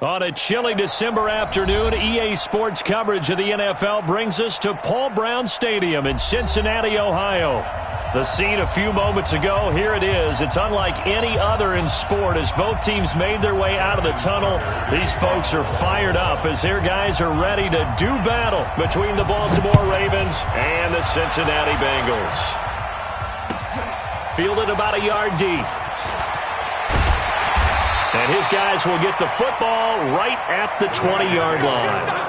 On a chilly December afternoon, EA Sports coverage of the NFL brings us to Paul Brown Stadium in Cincinnati, Ohio. The scene a few moments ago, here it is. It's unlike any other in sport as both teams made their way out of the tunnel. These folks are fired up as their guys are ready to do battle between the Baltimore Ravens and the Cincinnati Bengals. Fielded about a yard deep. And his guys will get the football right at the 20-yard line.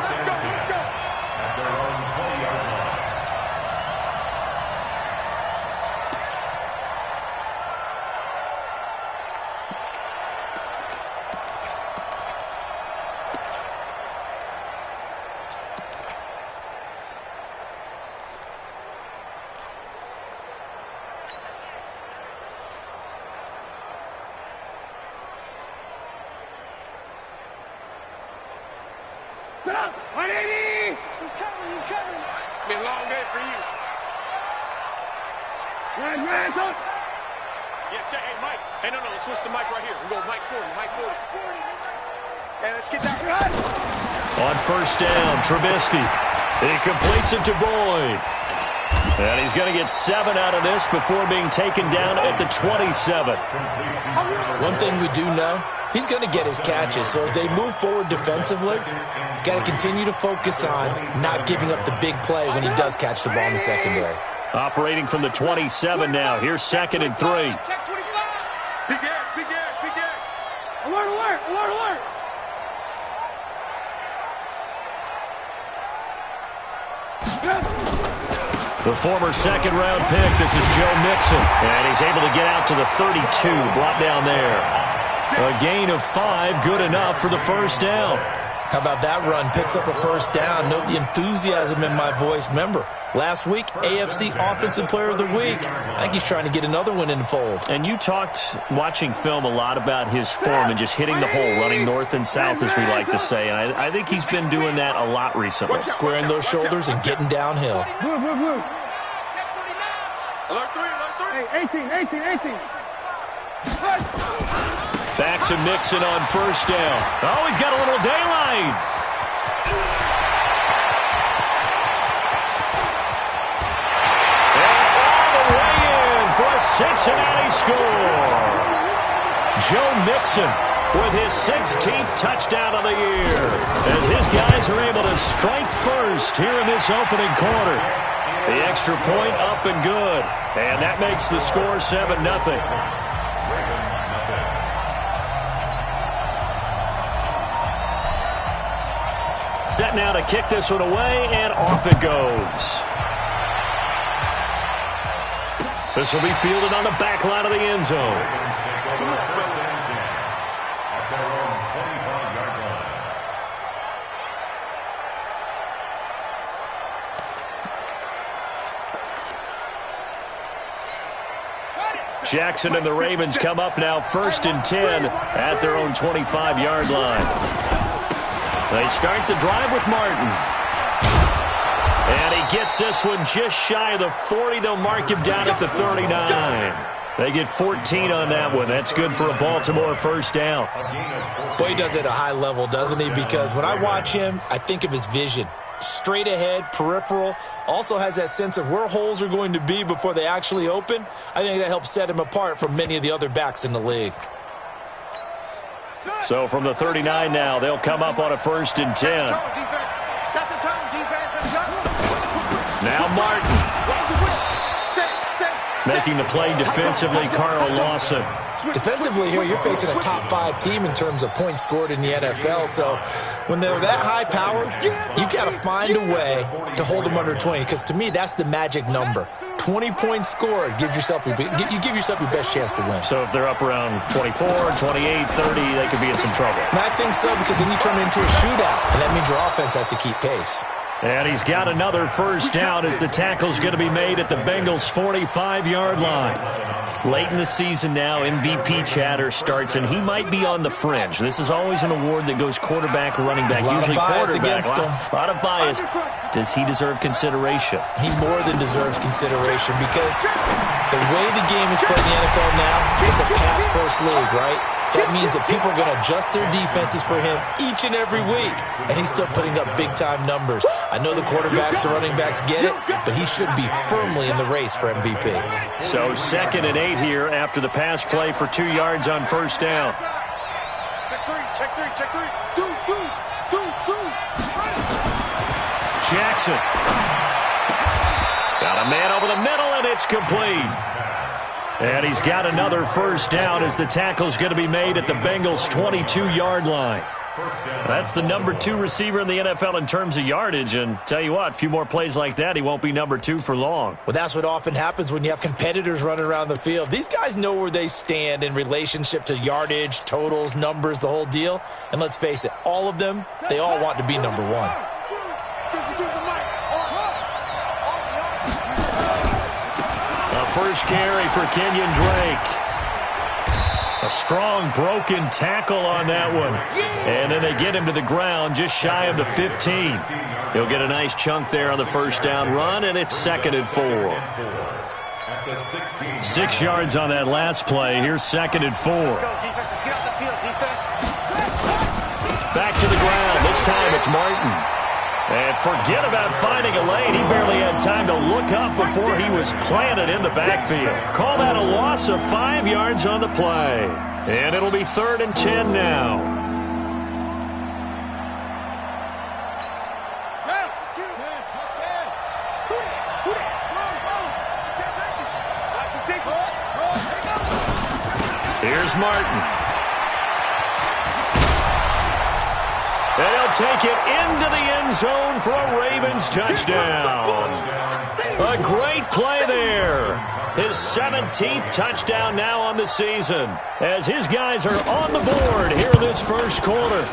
Set up! 180! He's coming, he's coming. It's been a long day for you. Red, up! Yeah, check. Hey, Mike. Hey, no, let's switch the mic right here. We go Mike 40, Mike 40. Hey, let's get that right. On first down, Trubisky. He completes it to Boyd. And he's going to get 7 out of this before being taken down at the 27. One thing we do know, he's going to get his catches. So as they move forward defensively, got to continue to focus on not giving up the big play when he does catch the ball in the secondary. Operating from the 27 now. Here's 2nd and 3. Big gas, big gas, big gas. Alert, alert, alert, alert. The former second-round pick, this is Joe Mixon. And he's able to get out to the 32, brought down there. A gain of 5, good enough for the first down. How about that run? Picks up a first down. Note the enthusiasm in my voice. Remember, last week, AFC Offensive Player of the Week. I think he's trying to get another one in the fold. And you talked, watching film, a lot about his form and just hitting the hole, running north and south, as we like to say. And I think he's been doing that a lot recently. Squaring those shoulders and getting downhill. Move. Alert 3. Hey, 18. Back to Mixon on first down. Oh, he's got a little daylight. And all the way in for a Cincinnati score. Joe Mixon with his 16th touchdown of the year as his guys are able to strike first here in this opening quarter. The extra point up and good. And that makes the score 7-0. Set now to kick this one away, and off it goes. This will be fielded on the back line of the end zone. Jackson and the Ravens come up now 1st and 10 at their own 25-yard line. They start the drive with Martin. And he gets this one just shy of the 40. They'll mark him down at the 39. They get 14 on that one. That's good for a Baltimore first down. Boy, he does it at a high level, doesn't he? Because when I watch him, I think of his vision. Straight ahead, peripheral. Also has that sense of where holes are going to be before they actually open. I think that helps set him apart from many of the other backs in the league. So from the 39 now, they'll come up on a 1st and 10. Set the tone, defense. Now Martin. Making the play defensively, Carl Lawson. Defensively here, you're facing a top 5 team in terms of points scored in the NFL. So when they're that high-powered, you've got to find a way to hold them under 20. Because to me, that's the magic number. 20 points scored, you give yourself your best chance to win. So if they're up around 24, 28, 30, they could be in some trouble. And I think so, because then you turn it into a shootout, and that means your offense has to keep pace. And he's got another first down as the tackle's going to be made at the Bengals' 45-yard line. Late in the season now, MVP chatter starts, and he might be on the fringe. This is always an award that goes quarterback, running back, usually quarterback. A lot of bias. Does he deserve consideration? He more than deserves consideration because the way the game is played in the NFL now, it's a pass-first league, right? So that means that people are going to adjust their defenses for him each and every week. And he's still putting up big-time numbers. I know the quarterbacks, the running backs get it, but he should be firmly in the race for MVP. So 2nd and 8 here after the pass play for 2 yards on first down. Check three. Do. Jackson. Got a man over the middle, and it's complete. And he's got another first down as the tackle's going to be made at the Bengals' 22-yard line. That's the number 2 receiver in the NFL in terms of yardage. And tell you what, a few more plays like that, he won't be number 2 for long. Well, that's what often happens when you have competitors running around the field. These guys know where they stand in relationship to yardage, totals, numbers, the whole deal. And let's face it, all of them, they all want to be number 1. First carry for Kenyon Drake. A strong broken tackle on that one. And then they get him to the ground just shy of the 15. He'll get a nice chunk there on the first down run, and it's 2nd and 4. 6 yards on that last play. Here's 2nd and 4. Back to the ground. This time it's Martin. And forget about finding a lane. He barely had time to look up before he was planted in the backfield. Call that a loss of 5 yards on the play. And it'll be 3rd and 10 now. Here's Martin. And he'll take it into the end zone for a Ravens touchdown. A great play there. His 17th touchdown now on the season, as his guys are on the board here in this first quarter.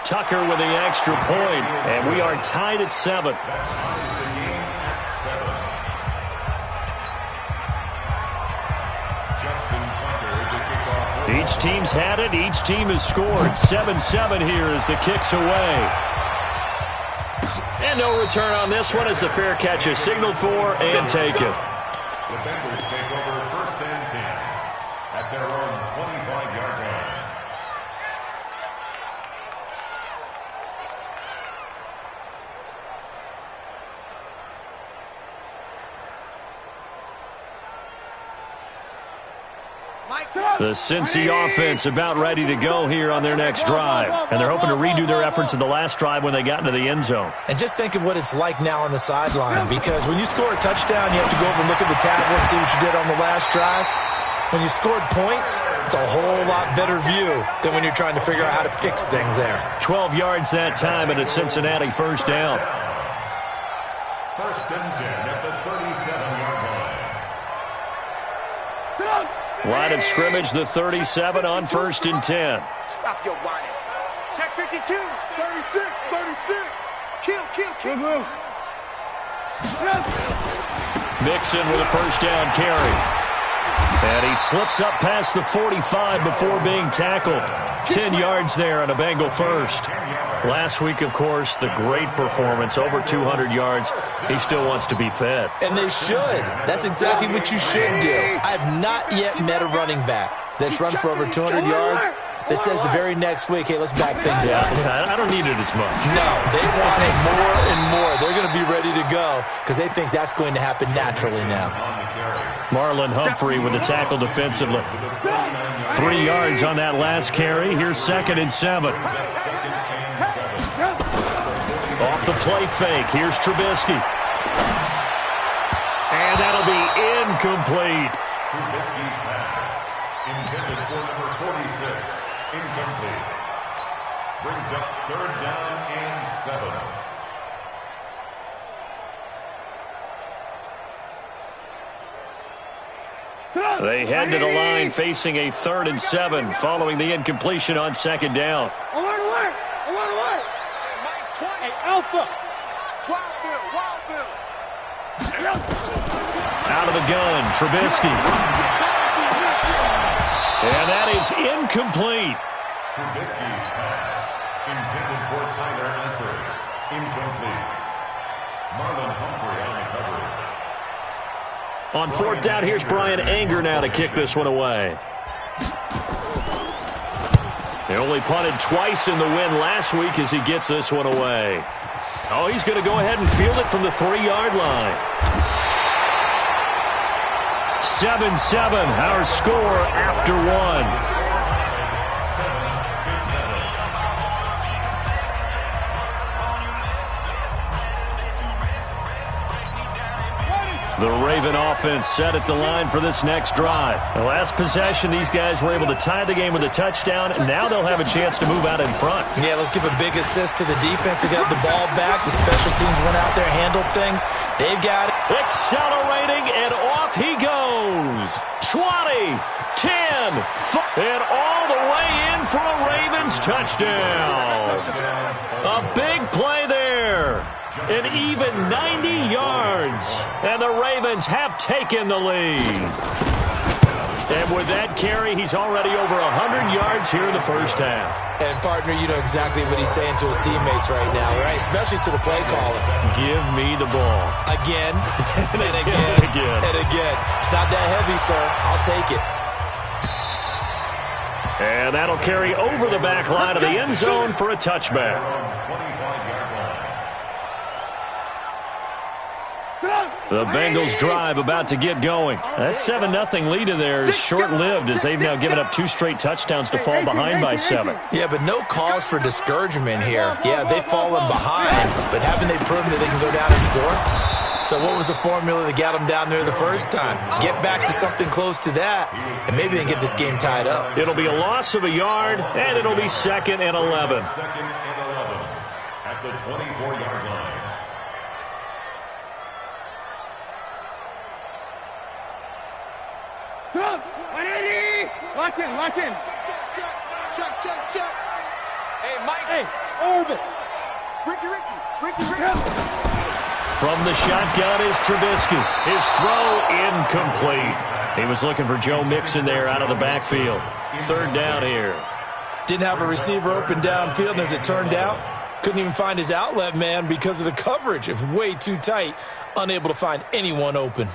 Tucker with the extra point, and we are tied at 7. Each team's had it. Each team has scored. 7-7 here as the kick's away. And no return on this one as the fair catch is signaled for and taken. The Bengals take over 1st and 10 at their own 25-yard line. The Cincy offense about ready to go here on their next drive. And they're hoping to redo their efforts in the last drive when they got into the end zone. And just think of what it's like now on the sideline, because when you score a touchdown, you have to go over and look at the tablet and see what you did on the last drive. When you scored points, it's a whole lot better view than when you're trying to figure out how to fix things there. 12 yards that time and a Cincinnati first down. 1st and 10 at the 37-yard line. Line of scrimmage, the 37 on 1st and 10. Stop your whining. Check 52. 36. Kill. Mixon with a first down carry. And he slips up past the 45 before being tackled. 10 yards there on a Bengal first. Last week, of course, the great performance, over 200 yards. He still wants to be fed. And they should. That's exactly what you should do. I have not yet met a running back that's run for over 200 yards that says the very next week, hey, let's back things up. I don't need it as much. No, they want it more and more. They're going to be ready to go because they think that's going to happen naturally now. Marlon Humphrey with the tackle defensively. 3 yards on that last carry. Here's 2nd and 7. Off the play fake. Here's Trubisky. And that'll be incomplete. Trubisky's pass, intended for number 46, incomplete. Brings up 3rd down and 7. They head to the line facing a 3rd and 7 following the incompletion on 2nd down. Alert. Hey, Alpha. Wild Bill. Out of the gun, Trubisky. And that is incomplete. Trubisky's pass, intended for Tyler Eifert, incomplete. Marlon Humphrey on the coverage. On 4th down, here's Brian Anger now to kick this one away. They only punted twice in the win last week as he gets this one away. Oh, he's going to go ahead and field it from the 3-yard line. 7-7, our score after one. The Raven offense set at the line for this next drive. The last possession, these guys were able to tie the game with a touchdown, and now they'll have a chance to move out in front. Yeah, let's give a big assist to the defense who got the ball back. The special teams went out there, handled things. They've got it. Accelerating, and off he goes. 20, 10, 5, and all the way in for a Ravens touchdown. A big play there. An even 90 yards. And the Ravens have taken the lead. And with that carry, he's already over 100 yards here in the first half. And, partner, you know exactly what he's saying to his teammates right now, right? Especially to the play caller. Give me the ball. Again, and again, and again. It's not that heavy, sir. I'll take it. And that'll carry over the back line of the end zone for a touchback. The Bengals drive about to get going. That 7-0 lead in there is short-lived as they've now given up 2 straight touchdowns to fall behind by 7. Yeah, but no cause for discouragement here. Yeah, they've fallen behind, but haven't they proven that they can go down and score? So what was the formula that got them down there the first time? Get back to something close to that, and maybe they can get this game tied up. It'll be a loss of a yard, and it'll be 2nd and 11. 2nd and 11 at the 24-yard line. Come! 180! Lock in, lock in. Check. Hey, Mike. Hey, Orbit. Ricky. From the shotgun is Trubisky. His throw incomplete. He was looking for Joe Mixon there out of the backfield. 3rd down here. Didn't have a receiver open downfield, and as it turned out, couldn't even find his outlet man because of the coverage. It was way too tight, unable to find anyone open.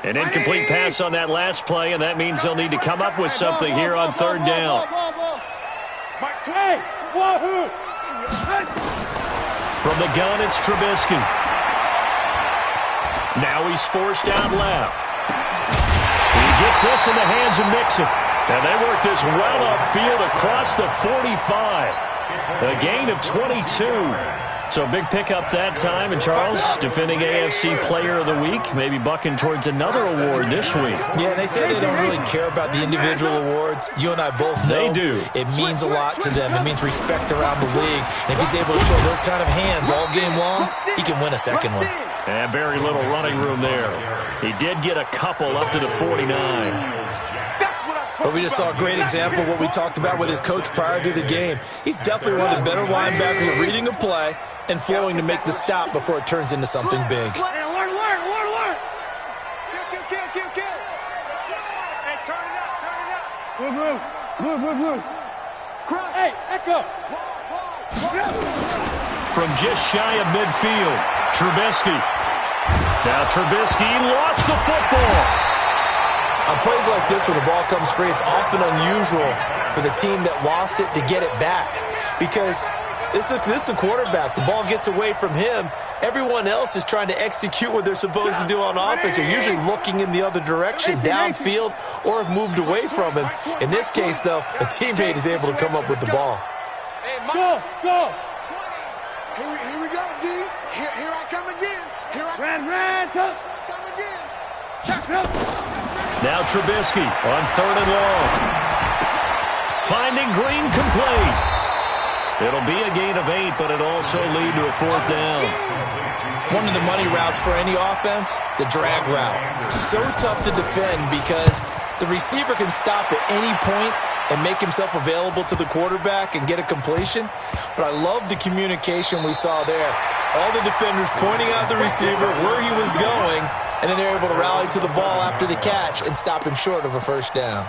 An incomplete pass on that last play, and that means they'll need to come up with something here on 3rd down. From the gun, it's Trubisky. Now he's forced out left. He gets this in the hands of Mixon. And they work this well upfield across the 45. A gain of 22. So big pickup that time. And Charles, defending AFC Player of the Week, maybe bucking towards another award this week. Yeah, they say they don't really care about the individual awards. You and I both know they do. It means a lot to them. It means respect around the league. And if he's able to show those kind of hands all game long, he can win a second one. And very little running room there. He did get a couple up to the 49. But we just saw a great example of what we talked about with his coach prior to the game. He's definitely one of the better linebackers at reading a play and flowing to make the stop before it turns into something big. Hey, alert. Kill. Hey, turn it up. Move. Hey, echo. From just shy of midfield, Trubisky. Now Trubisky lost the football. On plays like this, when the ball comes free, it's often unusual for the team that lost it to get it back. Because this is the quarterback. The ball gets away from him. Everyone else is trying to execute what they're supposed to do on offense. They're usually looking in the other direction, downfield, or have moved away from him. In this case, though, a teammate is able to come up with the ball. Go! Here we go, D. Here I come again. Ran, come again. Check. Now Trubisky on 3rd and long. Finding Green complete. It'll be a gain of 8, but it'll also lead to a 4th down. One of the money routes for any offense, the drag route. So tough to defend because the receiver can stop at any point and make himself available to the quarterback and get a completion. But I love the communication we saw there. All the defenders pointing out the receiver, where he was going, and then they're able to rally to the ball after the catch and stop him short of a 1st down.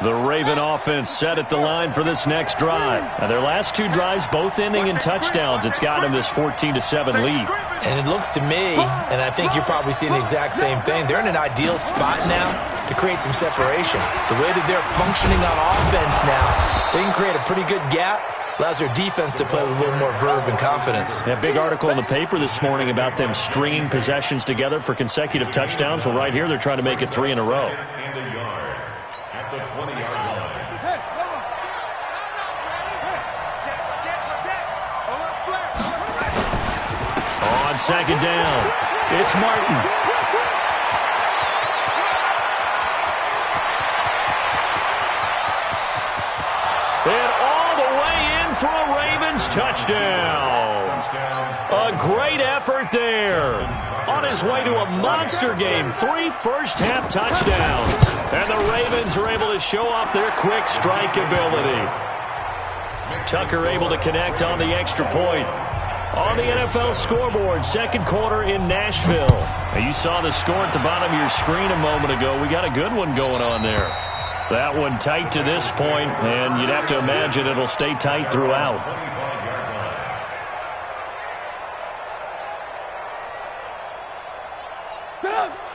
The Raven offense set at the line for this next drive. Now, their last two drives, both ending in touchdowns. It's got them this 14-7 lead. And it looks to me, and I think you're probably seeing the exact same thing, they're in an ideal spot now to create some separation. The way that they're functioning on offense now, they can create a pretty good gap. Allows their defense to play with a little more verve and confidence. A big article in the paper this morning about them stringing possessions together for consecutive touchdowns. Well, right here, they're trying to make it 3 in a row. And a yard at the 20-yard line. On second down, it's Martin. And all the way in for a Ravens touchdown. A great effort there. On his way to a monster game, 3 first-half touchdowns. And the Ravens are able to show off their quick strike ability. Tucker able to connect on the extra point. On the NFL scoreboard, second quarter in Nashville. Now, you saw the score at the bottom of your screen a moment ago. We got a good one going on there. That one tight to this point, and you'd have to imagine it'll stay tight throughout.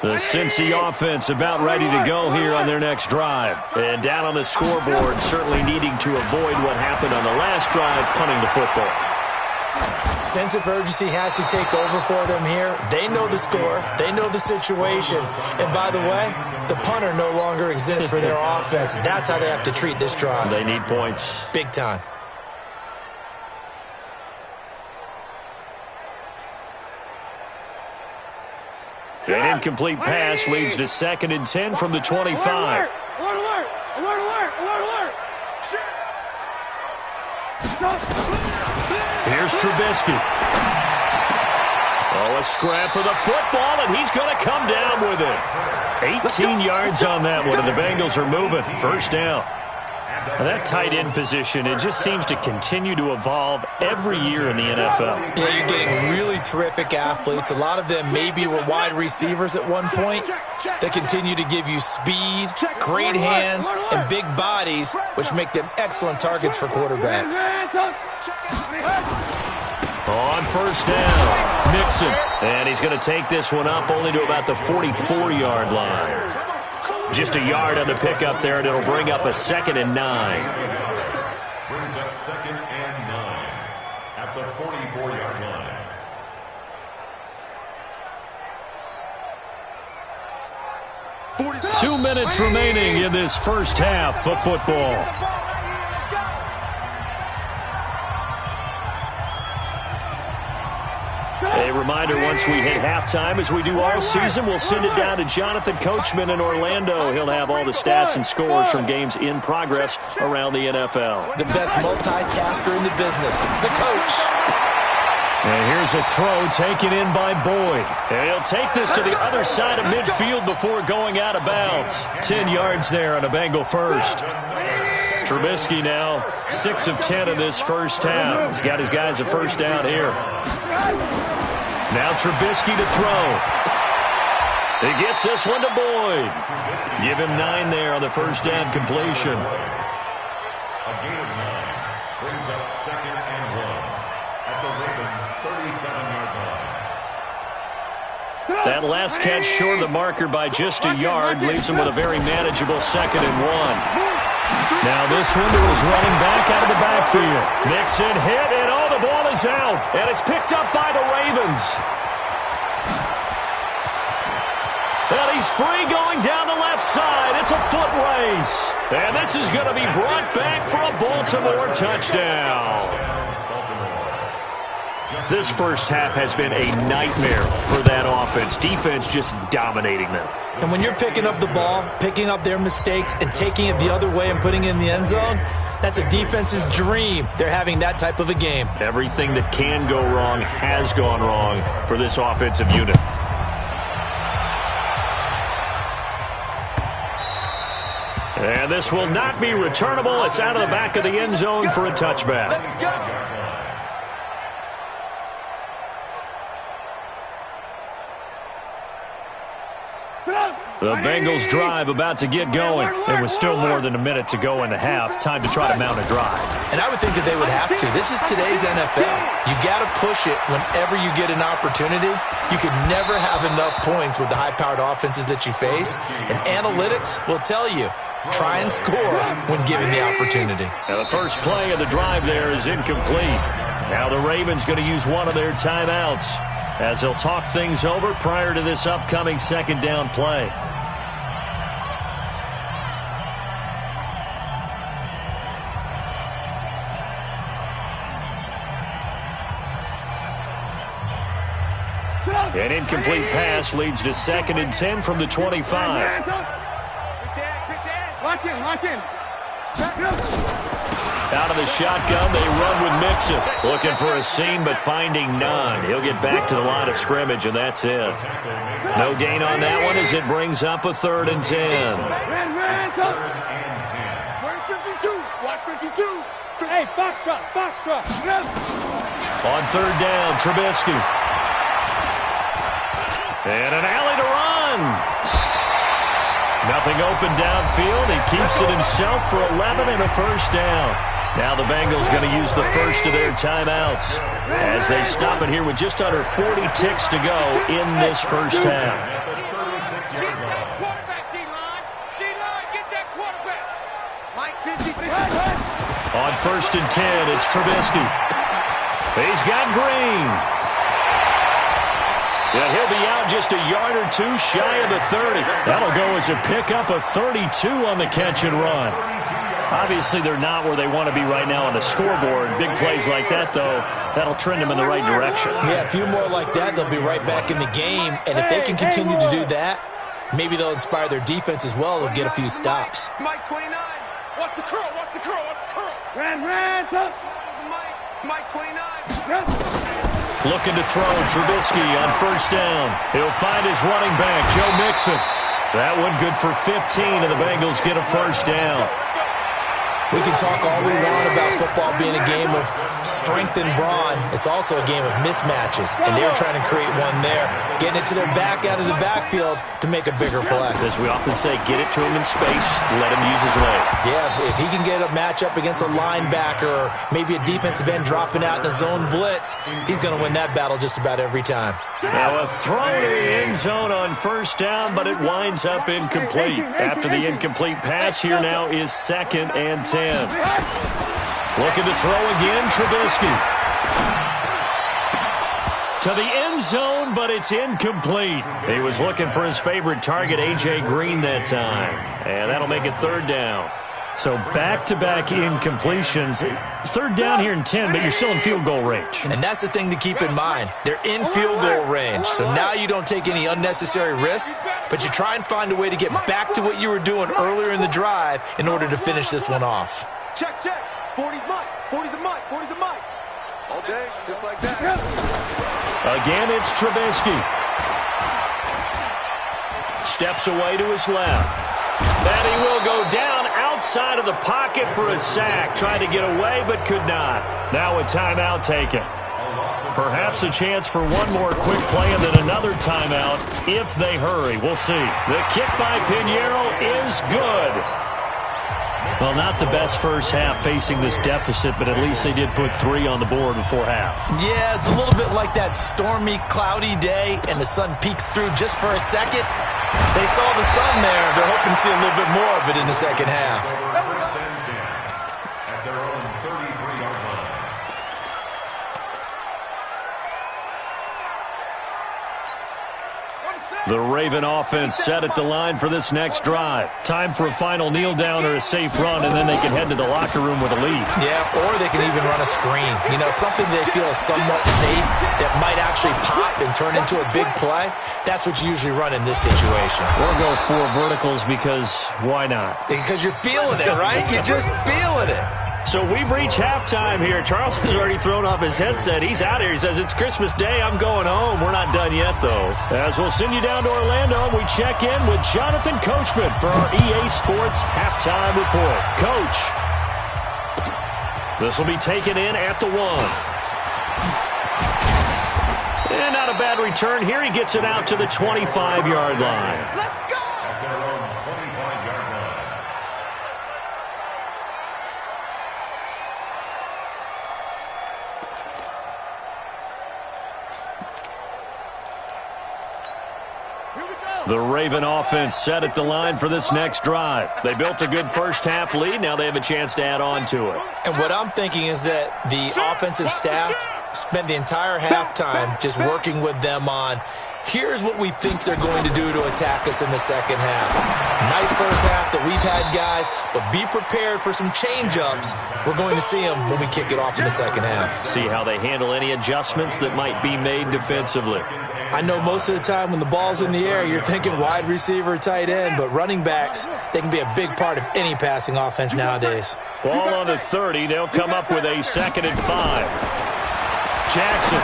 The Cincy offense about ready to go here on their next drive. And down on the scoreboard, certainly needing to avoid what happened on the last drive, punting the football. Sense of urgency has to take over for them here. They know the score. They know the situation. And by the way, the punter no longer exists for their offense. That's how they have to treat this drive. They need points. Big time. An incomplete pass leads to 2nd and 10 from the 25. Alert! Here's Trubisky. Oh, a scrap for the football, and he's going to come down with it. 18 yards on that one, and the Bengals are moving. First down. Now, that tight end position, it just seems to continue to evolve every year in the NFL. Yeah, you're getting really terrific athletes. A lot of them maybe were wide receivers at one point. They continue to give you speed, great hands, and big bodies, which make them excellent targets for quarterbacks. On first down, Mixon. And he's going to take this one up only to about the 44-yard line. Just a yard on the pickup there, and it'll bring up a 2nd and 9. Brings up 2nd and 9 at the 44-yard line. 2 minutes remaining in this first half of football. A reminder, once we hit halftime, as we do all season, we'll send it down to Jonathan Coachman in Orlando. He'll have all the stats and scores from games in progress around the NFL. The best multitasker in the business, the coach. And here's a throw taken in by Boyd. And he'll take this to the other side of midfield before going out of bounds. 10 yards there on a Bengal first. Trubisky now 6 of 10 in this first half. He's got his guys a first down here. Now Trubisky to throw. He gets this one to Boyd. Give him 9 there on the first down completion. A gain of 9 brings up 2nd and 1 at the Ravens' 37-yard line. That last catch short of the marker by just a yard leaves him with a very manageable 2nd and 1. Now this one is running back out of the backfield. Mixon hit, and oh, the ball is out. And it's picked up by the Ravens. And he's free going down the left side. It's a foot race. And this is going to be brought back for a Baltimore touchdown. This first half has been a nightmare for that offense. Defense just dominating them. And when you're picking up the ball, picking up their mistakes, and taking it the other way and putting it in the end zone, that's a defense's dream. They're having that type of a game. Everything that can go wrong has gone wrong for this offensive unit. And this will not be returnable. It's out of the back of the end zone for a touchback. The Bengals drive about to get going. It was still more than a minute to go in the half. Time to try to mount a drive. And I would think that they would have to. This is today's NFL. You got to push it whenever you get an opportunity. You can never have enough points with the high-powered offenses that you face. And analytics will tell you, try and score when given the opportunity. Now the first play of the drive there is incomplete. Now the Ravens going to use one of their timeouts as they'll talk things over prior to this upcoming second down play. An incomplete pass leads to 2nd and 10 from the 25. Lock in. Out of the shotgun, they run with Mixon. Looking for a seam, but finding none. He'll get back to the line of scrimmage, and that's it. No gain on that one as it brings up a 3rd and 10. Where's 52? Watch 52. Hey, Foxtrot. On 3rd down, Trubisky. And an alley to run. Nothing open downfield. He keeps it himself for 11 and a first down. Now the Bengals going to use the first of their timeouts as they stop it here with just under 40 ticks to go in this first half. On 1st and 10, it's Trubisky. He's got Green. Yeah, he'll be out just a yard or two shy of the 30. That'll go as a pickup of 32 on the catch and run. Obviously, they're not where they want to be right now on the scoreboard. Big plays like that, though, that'll trend them in the right direction. Yeah, a few more like that, they'll be right back in the game. And if they can continue to do that, maybe they'll inspire their defense as well. They'll get a few stops. Mike 29. Watch the curl. Ran. Mike 29. Looking to throw, Trubisky on 1st down. He'll find his running back, Joe Mixon. That one good for 15, and the Bengals get a first down. We can talk all we want about football being a game of strength and brawn. It's also a game of mismatches, and they're trying to create one there, getting it to their back out of the backfield to make a bigger play. As we often say, get it to him in space, let him use his leg. Yeah, if he can get a matchup against a linebacker or maybe a defensive end dropping out in a zone blitz, he's going to win that battle just about every time. Now a throw to the end zone on 1st down, but it winds up incomplete. After the incomplete pass, here now is 2nd and 10. Looking to throw again, Trubisky. To the end zone, but it's incomplete. He was looking for his favorite target, A.J. Green, that time. And that'll make it 3rd down. So back-to-back incompletions. 3rd down here in 10, but you're still in field goal range. And that's the thing to keep in mind. They're in field goal range. So now you don't take any unnecessary risks, but you try and find a way to get back to what you were doing earlier in the drive in order to finish this one off. Check. 40's Mike. 40's a Mike. All day, just like that. Again, it's Trubisky. Steps away to his left. And he will go down outside of the pocket for a sack. Tried to get away, but could not. Now a timeout taken. Perhaps a chance for one more quick play and then another timeout if they hurry. We'll see. The kick by Pinheiro is good. Well, not the best first half facing this deficit, but at least they did put 3 on the board before half. Yeah, it's a little bit like that stormy, cloudy day, and the sun peeks through just for a second. They saw the sun there. They're hoping to see a little bit more of it in the second half. At their own 33-yard line. The Raven offense set at the line for this next drive. Time for a final kneel down or a safe run, and then they can head to the locker room with a lead. Yeah, or they can even run a screen. You know, something they feel is somewhat safe that might actually pop and turn into a big play. That's what you usually run in this situation. Or go 4 verticals because why not? Because you're feeling it, right? You're just feeling it. So we've reached halftime here. Charles has already thrown off his headset. He's out here. He says, it's Christmas Day. I'm going home. We're not done yet, though. As we'll send you down to Orlando, and we check in with Jonathan Coachman for our EA Sports Halftime Report. Coach, this will be taken in at the 1. And not a bad return here. He gets it out to the 25-yard line. Let's go! At their own 25-yard line. Here we go. The Raven offense set at the line for this next drive. They built a good first-half lead. Now they have a chance to add on to it. And what I'm thinking is that the offensive staff spent the entire halftime just working with them on, here's what we think they're going to do to attack us in the second half. Nice first half that we've had, guys, but be prepared for some change-ups. We're going to see them when we kick it off in the second half. See how they handle any adjustments that might be made defensively. I know most of the time when the ball's in the air, you're thinking wide receiver, tight end, but running backs, they can be a big part of any passing offense nowadays. Ball on the 30. They'll come up with a 2nd and 5. Jackson.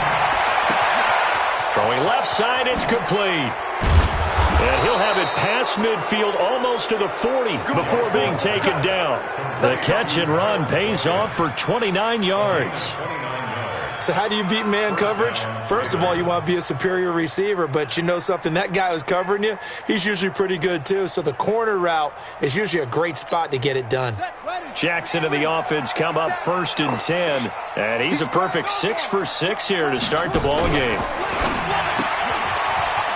Throwing left side, it's complete. And he'll have it past midfield almost to the 40 before being taken down. The catch and run pays off for 29 yards. So how do you beat man coverage? First of all, you want to be a superior receiver, but you know something, that guy who's covering you, he's usually pretty good too. So the corner route is usually a great spot to get it done. Jackson and the offense come up 1st and 10, and he's a perfect 6 for 6 here to start the ball game.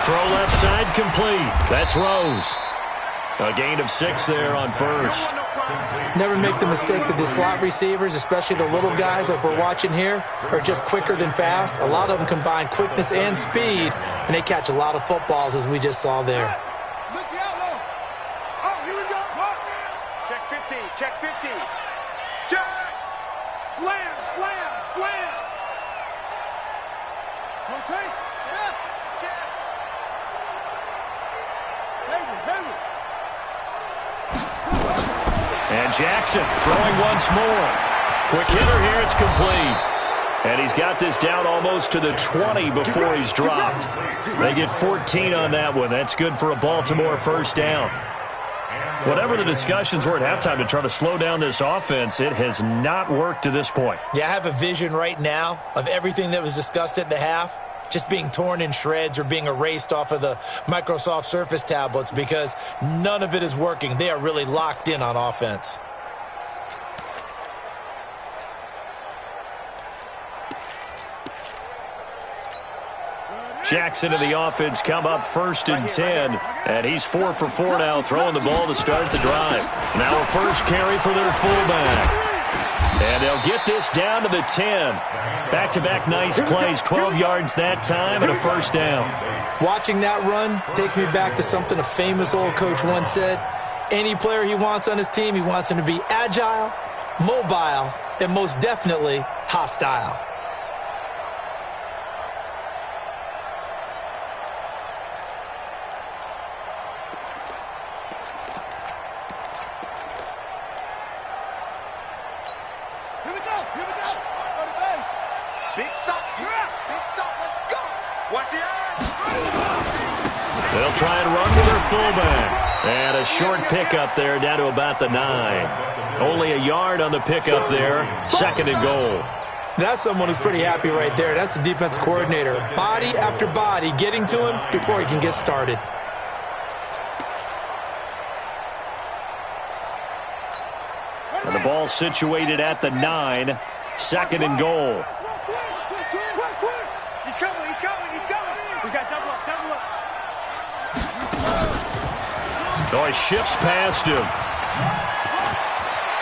Throw left side complete. That's Rose. A gain of 6 there on first. Never make the mistake that the slot receivers, especially the little guys like we're watching here, are just quicker than fast. A lot of them combine quickness and speed, and they catch a lot of footballs, as we just saw there. Look the outlaw. Oh, here we go. What? Check 50. Check 50. Check. Slam, slam, slam. Rotate. Yeah. Check. Hayward. And Jackson throwing once more. Quick hitter here, it's complete. And he's got this down almost to the 20 before he's dropped. They get 14 on that one. That's good for a Baltimore first down. Whatever the discussions were at halftime to try to slow down this offense, it has not worked to this point. Yeah, I have a vision right now of everything that was discussed at the half just being torn in shreds or being erased off of the Microsoft Surface tablets because none of it is working. They are really locked in on offense. Jackson and the offense come up 1st and 10, and he's 4 for 4 now, throwing the ball to start the drive. Now a first carry for their fullback. And they'll get this down to the 10. Back-to-back nice plays, 12 yards that time and a first down. Watching that run takes me back to something a famous old coach once said. Any player he wants on his team, he wants him to be agile, mobile, and most definitely hostile. Big stop, let's go. Watch the eyes. They'll try and run with their fullback. And a short pickup there down to about the 9. Only a yard on the pickup there. 2nd and goal. That's someone who's pretty happy right there. That's the defense coordinator. Body after body getting to him before he can get started. And the ball situated at the 9. 2nd and goal. He's coming. We got double up. Oh, he shifts past him.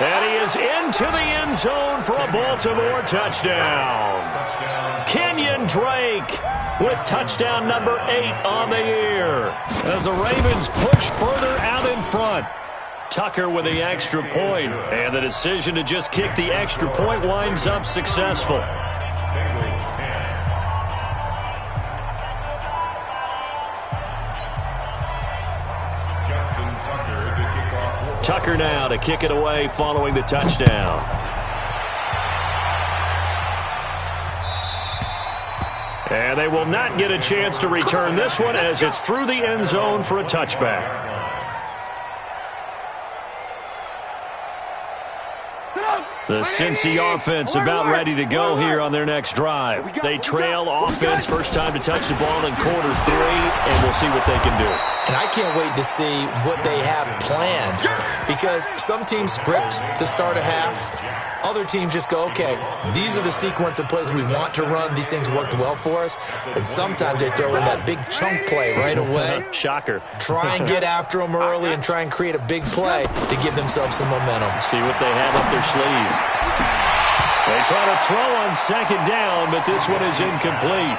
And he is into the end zone for a Baltimore touchdown. Kenyon Drake with touchdown number 8 on the year. As the Ravens push further out in front. Tucker with the extra point, and the decision to just kick the extra point winds up successful. Tucker now to kick it away following the touchdown. And they will not get a chance to return this one as it's through the end zone for a touchback. The Cincy offense about ready to go here on their next drive. They trail offense, first time to touch the ball in quarter 3, and we'll see what they can do. And I can't wait to see what they have planned, because some teams script to start a half. Other teams just go, okay, these are the sequence of plays we want to run. These things worked well for us. And sometimes they throw in that big chunk play right away. Shocker. Try and get after them early and try and create a big play to give themselves some momentum. See what they have up their sleeve. They try to throw on second down, but this one is incomplete.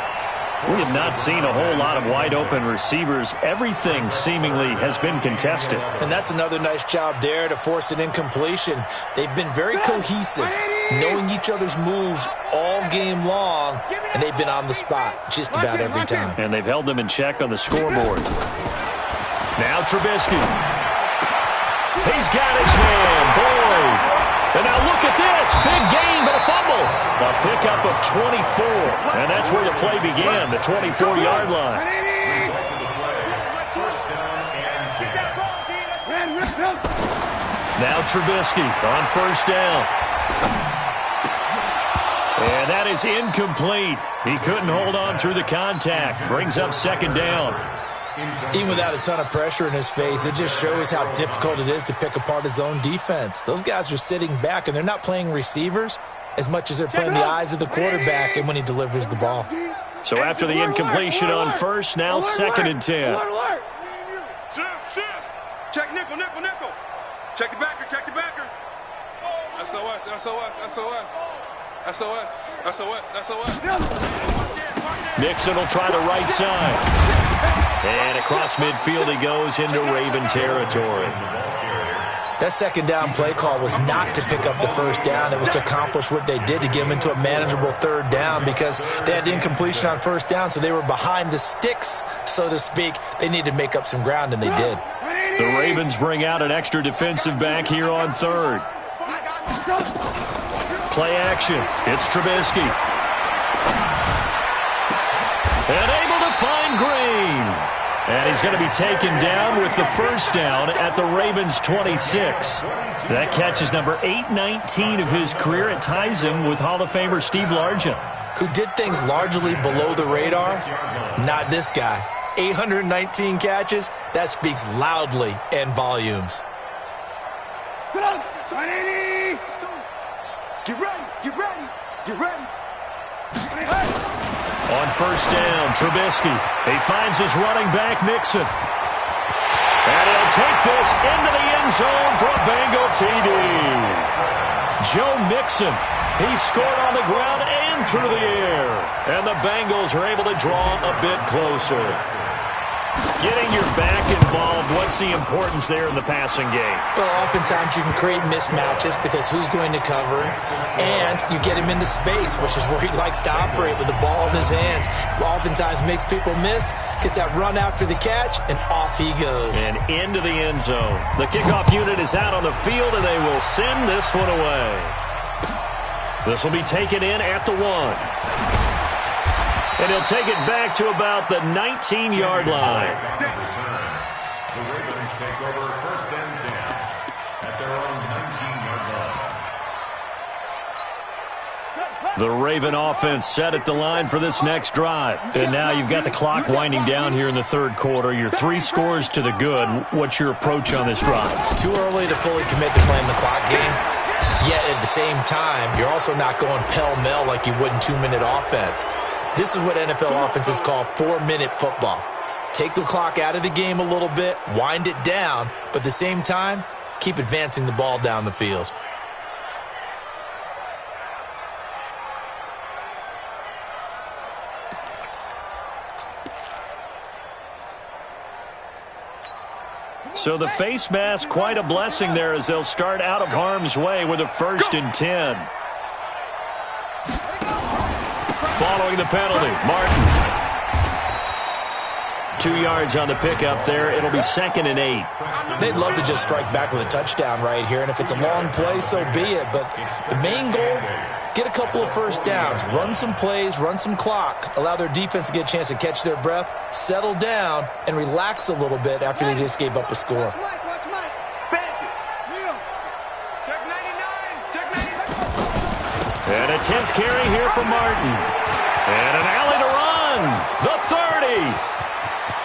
We have not seen a whole lot of wide-open receivers. Everything seemingly has been contested. And that's another nice job there to force an incompletion. They've been very cohesive, knowing each other's moves all game long, and they've been on the spot just about every time. And they've held them in check on the scoreboard. Now Trubisky. He's got his man. Boyd. And now look at this. Big gain, but a fumble. A pickup of 24. And that's where the play began, the 24-yard line. Now Trubisky on first down. And that is incomplete. He couldn't hold on through the contact. Brings up second down. Even without a ton of pressure in his face, it just shows how difficult it is to pick apart his own defense. Those guys are sitting back, and they're not playing receivers as much as they're playing the eyes of the quarterback and when he delivers the ball. So after the incompletion on first, now second and 10. Check nickel, nickel, nickel. Check the backer, check the backer. SOS, SOS, SOS. SOS, SOS, SOS. Mixon will try the right side. And across midfield he goes into Raven territory. That second down play call was not to pick up the first down. It was to accomplish what they did to get them into a manageable third down, because they had the incompletion on first down, so they were behind the sticks, so to speak. They needed to make up some ground, and they did. The Ravens bring out an extra defensive back here on third. Play action. It's Trubisky. And able to find Green. And he's going to be taken down with the first down at the Ravens' 26. That catch is number 819 of his career. It ties him with Hall of Famer Steve Largent, who did things largely below the radar. Not this guy. 819 catches. That speaks loudly in volumes. Get ready, get ready, get ready. On first down, Trubisky. He finds his running back, Mixon. And he'll take this into the end zone for a Bengal TD. Joe Mixon. He scored on the ground and through the air. And the Bengals are able to draw a bit closer. Getting your back involved, what's the importance there in the passing game? Well, oftentimes you can create mismatches because who's going to cover him, and you get him into space, which is where he likes to operate with the ball in his hands. Oftentimes makes people miss, gets that run after the catch, and off he goes. And into the end zone. The kickoff unit is out on the field, and they will send this one away. This will be taken in at the 1. And he'll take it back to about the 19-yard line. The Ravens take over first and 10 at their own 19-yard line. The Raven offense set at the line for this next drive. And now you've got the clock winding down here in the third quarter. You're 3 scores to the good. What's your approach on this drive? Too early to fully commit to playing the clock game. Yet at the same time, you're also not going pell-mell like you would in 2-minute offense. This is what NFL offenses call 4-minute football. Take the clock out of the game a little bit, wind it down, but at the same time, keep advancing the ball down the field. So the face mask, quite a blessing there as they'll start out of harm's way with a 1st and 10. Following the penalty, Martin. 2 yards on the pickup there. It'll be 2nd and 8. They'd love to just strike back with a touchdown right here, and if it's a long play, so be it. But the main goal, get a couple of first downs, run some plays, run some clock, allow their defense to get a chance to catch their breath, settle down, and relax a little bit after they just gave up a score. Watch Mike. Check 99. Check 99. And a 10th carry here for Martin. And an alley to run. The 30.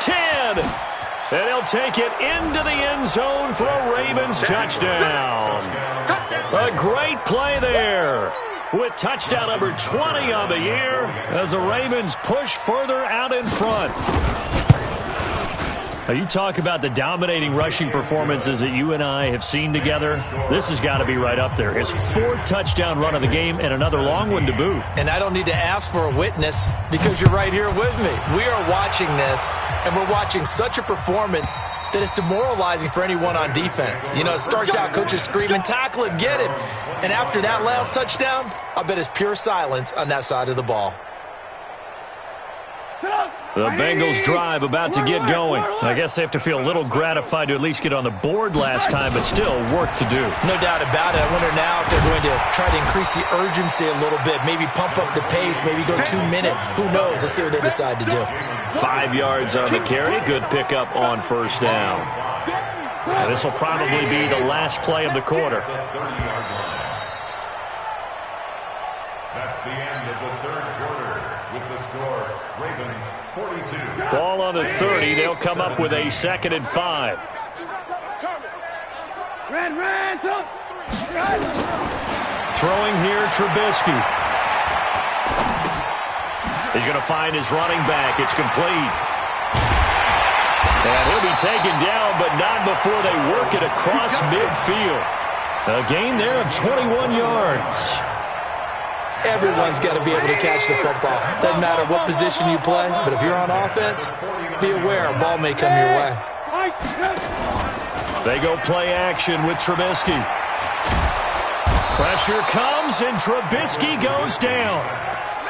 10. And he'll take it into the end zone for a Ravens touchdown. A great play there with touchdown number 20 on the year as the Ravens push further out in front. Now, you talk about the dominating rushing performances that you and I have seen together. This has got to be right up there. His 4th touchdown run of the game and another long one to boot. And I don't need to ask for a witness because you're right here with me. We are watching this, and we're watching such a performance that it's demoralizing for anyone on defense. You know, it starts out coaches screaming, tackle him, get him. And after that last touchdown, I bet it's pure silence on that side of the ball. The Bengals drive about to get going. I guess they have to feel a little gratified to at least get on the board last time, but still work to do. No doubt about it. I wonder now if they're going to try to increase the urgency a little bit, maybe pump up the pace, maybe go 2 minute. Who knows? Let's see what they decide to do. 5 yards on the carry. Good pickup on first down. This will probably be the last play of the quarter. That's the end of the third quarter with the score, Ravens 42. Ball on the 30. They'll come up with a 2nd and 5. Throwing here, Trubisky. He's going to find his running back. It's complete. And he'll be taken down, but not before they work it across midfield. A gain there of 21 yards. Everyone's got to be able to catch the football. Doesn't matter what position you play, but if you're on offense, be aware a ball may come your way. They go play action with Trubisky. Pressure comes, and Trubisky goes down.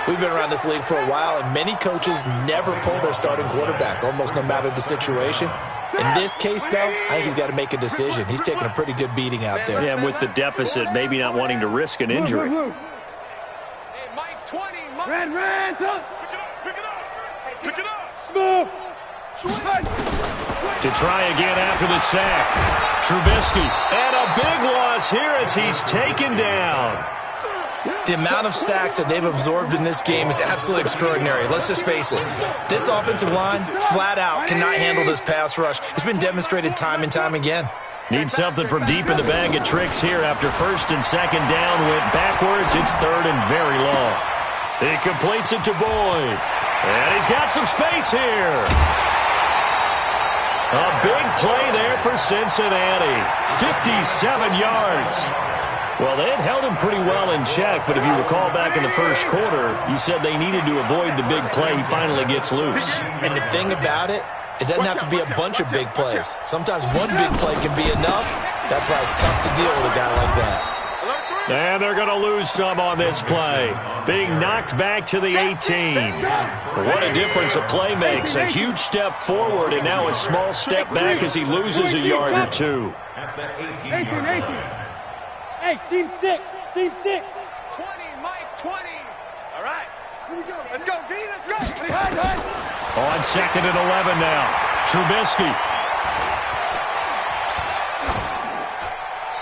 We've been around this league for a while, and many coaches never pull their starting quarterback, almost no matter the situation. In this case, though, I think he's got to make a decision. He's taking a pretty good beating out there. Yeah, and with the deficit, maybe not wanting to risk an injury. Red, pick it up. Smooth. To try again after the sack. Trubisky. And a big loss here as he's taken down. The amount of sacks that they've absorbed in this game is absolutely extraordinary. Let's just face it. This offensive line, flat out, cannot handle this pass rush. It's been demonstrated time and time again. Need something from deep in the bag of tricks here after 1st and 2nd down. Went backwards. It's 3rd and very long. He completes it to Boyd. And he's got some space here. A big play there for Cincinnati. 57 yards. Well, they had held him pretty well in check, but if you recall back in the first quarter, you said they needed to avoid the big play. He finally gets loose. And the thing about it, it doesn't have to be a bunch of big plays. Sometimes one big play can be enough. That's why it's tough to deal with a guy like that. And they're going to lose some on this play. Being knocked back to the 18. What a difference a play makes. A huge step forward and now a small step back as he loses a yard or two. At the 18-yard line. Hey, seam 6. 20, Mike, 20. All right. Here we go. Let's go, D. Let's go. On 2nd and 11 now. Trubisky.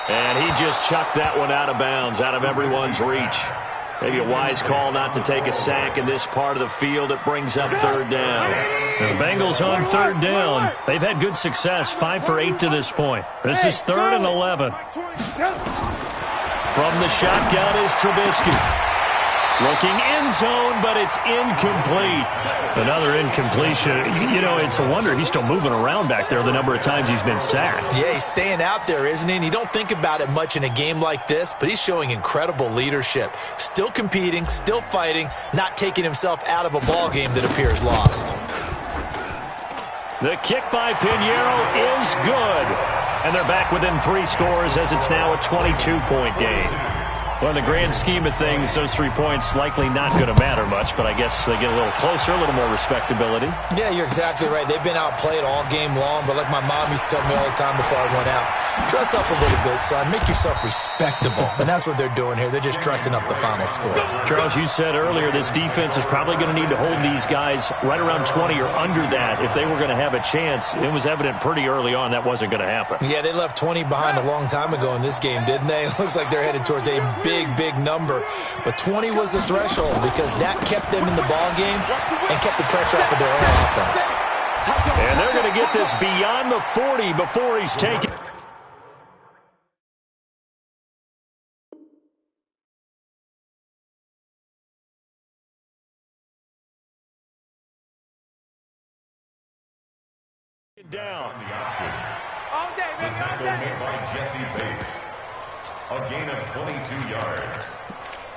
And he just chucked that one out of bounds, out of everyone's reach. Maybe a wise call not to take a sack in this part of the field. It brings up 3rd down. And the Bengals on 3rd down. They've had good success, 5 for 8 to this point. This is 3rd and 11. From the shotgun is Trubisky. Looking end zone, but it's incomplete. Another incompletion. You know, it's a wonder he's still moving around back there the number of times he's been sacked. Yeah, he's staying out there, isn't he? And you don't think about it much in a game like this, but he's showing incredible leadership. Still competing, still fighting, not taking himself out of a ball game that appears lost. The kick by Pinheiro is good. And they're back within 3 scores as it's now a 22-point game. Well, in the grand scheme of things, those 3 points likely not going to matter much, but I guess they get a little closer, a little more respectability. Yeah, you're exactly right. They've been outplayed all game long, but like my mom used to tell me all the time before I went out, dress up a little bit, son. Make yourself respectable. And that's what they're doing here. They're just dressing up the final score. Charles, you said earlier this defense is probably going to need to hold these guys right around 20 or under that if they were going to have a chance. It was evident pretty early on that wasn't going to happen. Yeah, they left 20 behind a long time ago in this game, didn't they? It looks like they're headed towards a big, big number. But 20 was the threshold because that kept them in the ball game and kept the pressure off of their own offense. And they're going to get this beyond the 40 before he's taken. Down. All day, The baby, all tackle day. made by Jesse Bates. A gain of 22 yards.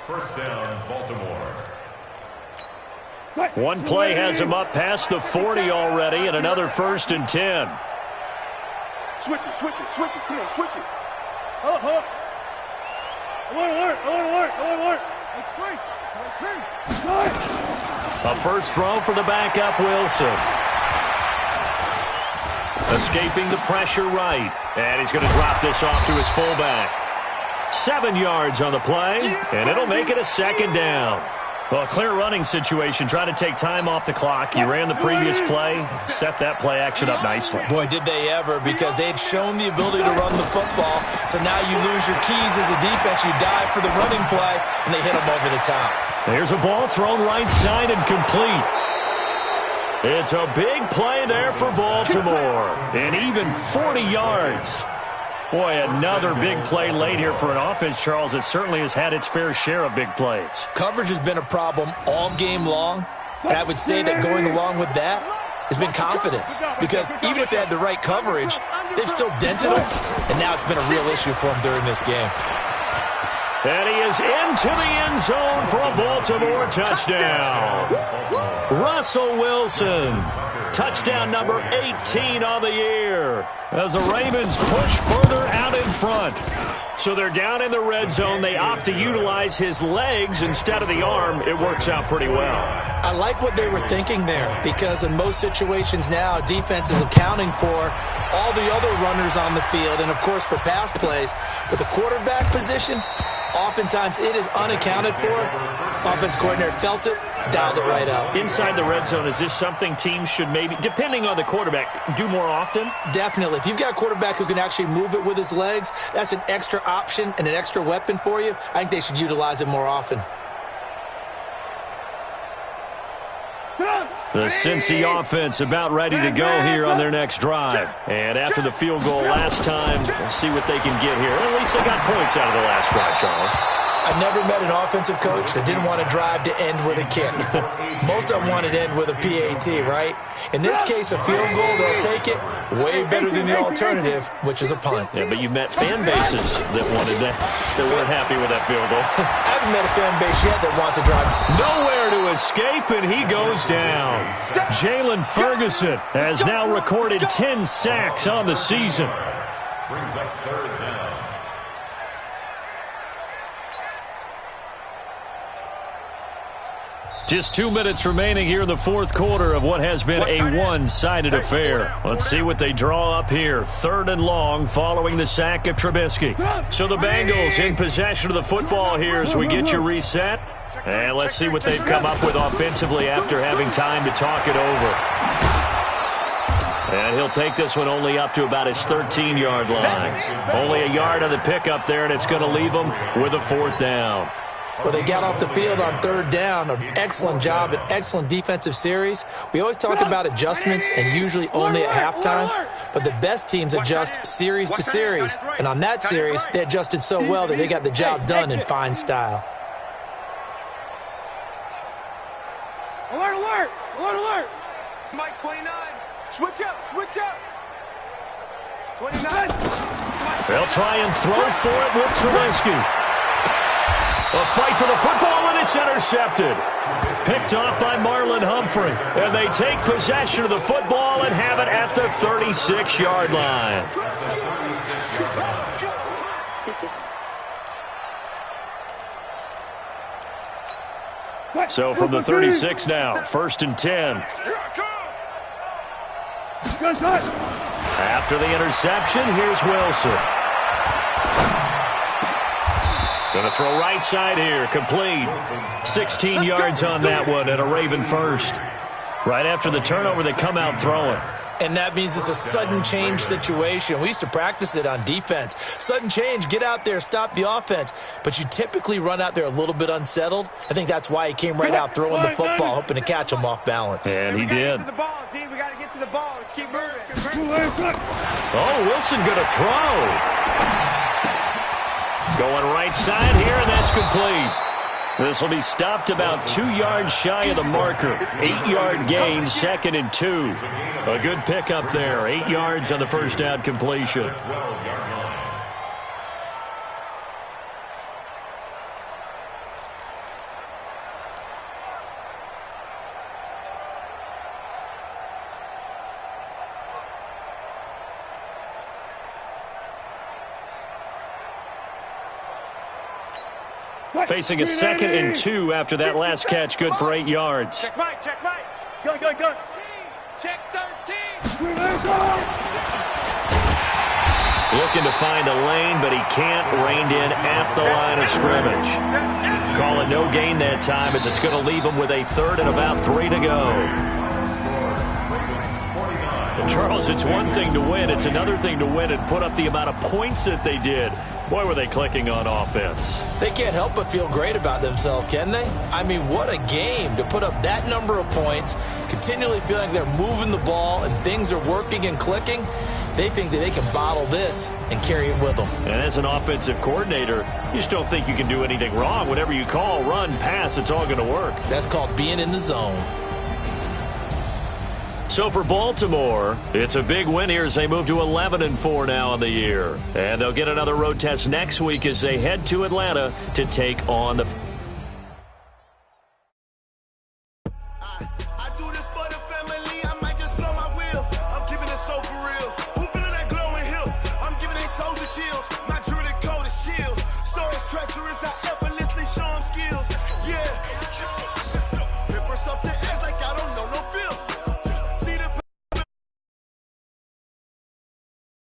First down, Baltimore. One play has him up past the 40 already, and another 1st and 10. Switch it, switch it, switch it. Come on, switch it. Alert, alert. It's free. A first throw for the backup, Wilson. Escaping the pressure right. And he's going to drop this off to his fullback. 7 yards on the play, and it'll make it a 2nd down. Well, a clear running situation. Try to take time off the clock. You ran the previous play, set that play action up nicely. Boy, did they ever, because they had shown the ability to run the football. So now you lose your keys as a defense. You dive for the running play, and they hit them over the top. There's a ball thrown right side and complete. It's a big play there for Baltimore. And even 40 yards. Boy, another big play late here for an offense, Charles. It certainly has had its fair share of big plays. Coverage has been a problem all game long. And I would say that going along with that has been confidence. Because even if they had the right coverage, they've still dented them. And now it's been a real issue for them during this game. And he is into the end zone for a Baltimore touchdown. Russell Wilson, touchdown number 18 on the year, as the Ravens push further out in front. So they're down in the red zone. They opt to utilize his legs instead of the arm. It works out pretty well. I like what they were thinking there, because in most situations now, defense is accounting for all the other runners on the field and, of course, for pass plays. But the quarterback position, oftentimes it is unaccounted for. Offense coordinator felt it, dialed it right up. Inside the red zone, is this something teams should maybe, depending on the quarterback, do more often? Definitely. If you've got a quarterback who can actually move it with his legs, that's an extra option and an extra weapon for you. I think they should utilize it more often. The Cincy offense about ready to go here on their next drive. And after the field goal last time, we'll see what they can get here. At least they got points out of the last drive, Charles. I've never met an offensive coach that didn't want to drive to end with a kick. Most of them wanted to end with a PAT, right? In this case, a field goal, they'll take it. Way better than the alternative, which is a punt. Yeah, but you've met fan bases that wanted that weren't happy with that field goal. I haven't met a fan base yet that wants to drive. Nowhere to escape, and he goes down. Jalen Ferguson has now recorded 10 sacks on the season. Brings up 3rd down. Just 2 minutes remaining here in the 4th quarter of what has been a one-sided affair. Let's see what they draw up here. 3rd and long following the sack of Trubisky. So the Bengals in possession of the football here as we get you reset. And let's see what they've come up with offensively after having time to talk it over. And he'll take this one only up to about his 13-yard line. Only a yard on the pickup there, and it's going to leave him with a 4th down. Well, they got off the field on 3rd down. An excellent job, an excellent defensive series. We always talk about adjustments and usually only at halftime. But the best teams adjust series to series. And on that series, they adjusted so well that they got the job done in fine style. Alert, alert, alert, alert. Mike 29. Switch up, switch up. 29. They'll try and throw for it with Trubisky. A fight for the football, and it's intercepted. Picked off by Marlon Humphrey. And they take possession of the football and have it at the 36-yard line. So from the 36 now, 1st and 10. After the interception, here's Wilson. Going to throw right side here, complete. 16 yards on that one and a Raven first. Right after the turnover, they come out throwing. And that means it's a sudden change situation. We used to practice it on defense. Sudden change, get out there, stop the offense. But you typically run out there a little bit unsettled. I think that's why he came right out throwing the football, hoping to catch him off balance. And he did. We got to get to the ball. Let's keep moving. Oh, Wilson going to throw. Going right side here, and that's complete. This will be stopped about 2 yards shy of the marker. 8-yard gain, 2nd and 2. A good pickup there. 8 yards on the first down completion. Facing a 2nd and 2 after that last catch, good for 8 yards. Check Mike, check Mike. Go. Check 13. Looking to find a lane, but he can't. Reined in at the line of scrimmage. Call it no gain that time, as it's going to leave him with a 3rd and about 3 to go. And Charles, it's one thing to win. It's another thing to win and put up the amount of points that they did. Boy, were they clicking on offense. They can't help but feel great about themselves, can they? I mean, what a game to put up that number of points, continually feeling like they're moving the ball and things are working and clicking. They think that they can bottle this and carry it with them. And as an offensive coordinator, you just don't think you can do anything wrong. Whatever you call, run, pass, it's all going to work. That's called being in the zone. So for Baltimore, it's a big win here as they move to 11-4 now on the year. And they'll get another road test next week as they head to Atlanta to take on the